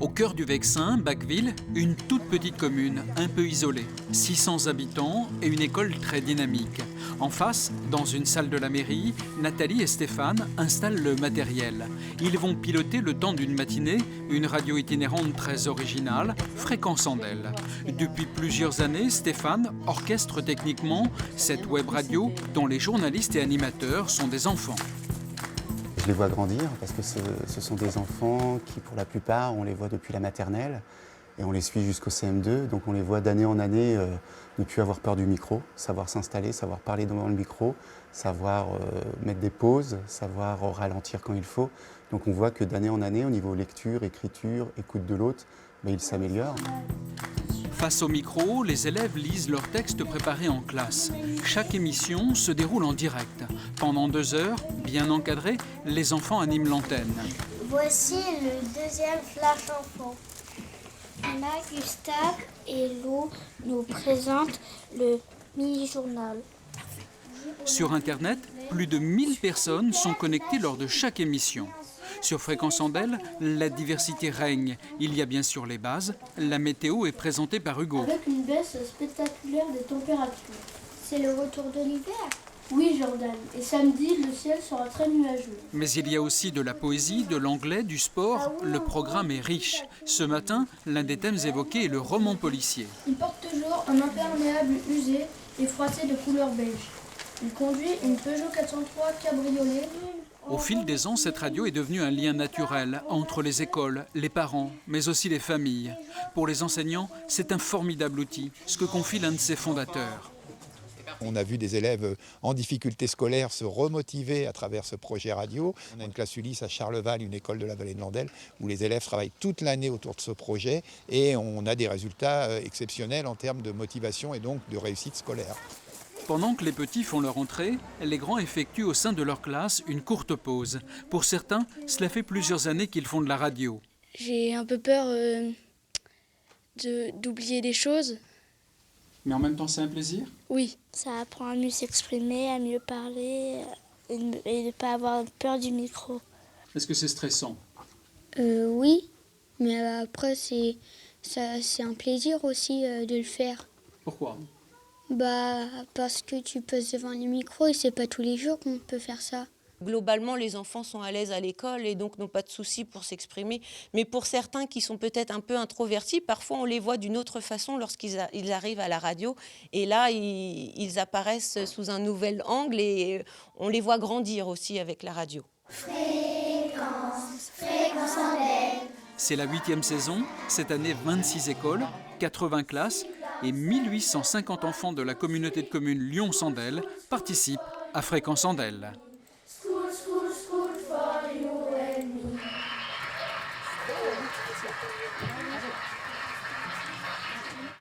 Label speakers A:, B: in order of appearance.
A: Au cœur du Vexin, Bacqueville, une toute petite commune, un peu isolée. 600 habitants et une école très dynamique. En face, dans une salle de la mairie, Nathalie et Stéphane installent le matériel. Ils vont piloter le temps d'une matinée une radio itinérante très originale, Fréquence Andelle. Depuis plusieurs années, Stéphane orchestre techniquement cette web radio dont les journalistes et animateurs sont des enfants.
B: Je les vois grandir parce que ce sont des enfants qui, pour la plupart, on les voit depuis la maternelle et on les suit jusqu'au CM2. Donc on les voit d'année en année ne plus avoir peur du micro, savoir s'installer, savoir parler devant le micro, savoir mettre des pauses, savoir ralentir quand il faut. Donc on voit que d'année en année, au niveau lecture, écriture, écoute de l'autre, ils s'améliorent.
A: Face au micro, les élèves lisent leurs textes préparés en classe. Chaque émission se déroule en direct. Pendant 2 heures, bien encadrés, les enfants animent l'antenne.
C: Voici le deuxième Flash Info. Là, Gustave et Lou nous présentent le mini-journal.
A: Sur Internet, plus de 1000 personnes sont connectées lors de chaque émission. Sur Fréquence Andelle, la diversité règne. Il y a bien sûr les bases. La météo est présentée par Hugo.
D: Avec une baisse spectaculaire des températures.
C: C'est le retour de l'hiver.
D: Oui, Jordan. Et samedi, le ciel sera très nuageux.
A: Mais il y a aussi de la poésie, de l'anglais, du sport. Le programme est riche. Ce matin, l'un des thèmes évoqués est le roman policier.
D: Il porte toujours un imperméable usé et froissé de couleur beige. Il conduit une Peugeot 403 cabriolet.
A: Au fil des ans, cette radio est devenue un lien naturel entre les écoles, les parents, mais aussi les familles. Pour les enseignants, c'est un formidable outil, ce que confie l'un de ses fondateurs.
E: On a vu des élèves en difficulté scolaire se remotiver à travers ce projet radio. On a une classe Ulysse à Charleval, une école de la vallée de l'Andelle, où les élèves travaillent toute l'année autour de ce projet et on a des résultats exceptionnels en termes de motivation et donc de réussite scolaire.
A: Pendant que les petits font leur entrée, les grands effectuent au sein de leur classe une courte pause. Pour certains, cela fait plusieurs années qu'ils font de la radio.
F: J'ai un peu peur d'oublier des choses.
A: Mais en même temps, c'est un plaisir ?
F: Oui.
C: Ça apprend à mieux s'exprimer, à mieux parler et de ne pas avoir peur du micro.
A: Est-ce que c'est stressant ?
F: Oui, mais après, c'est un plaisir aussi de le faire.
A: Pourquoi ?
F: Parce que tu passes devant les micros et c'est pas tous les jours qu'on peut faire ça.
G: Globalement, les enfants sont à l'aise à l'école et donc n'ont pas de soucis pour s'exprimer. Mais pour certains qui sont peut-être un peu introvertis, parfois on les voit d'une autre façon lorsqu'ils arrivent à la radio. Et là, ils apparaissent sous un nouvel angle et on les voit grandir aussi avec la radio.
C: Fréquence Andelle.
A: C'est la 8e saison. Cette année, 26 écoles, 80 classes et 1850 enfants de la communauté de communes Lyon-Sandelle participent à Fréquence Andelle.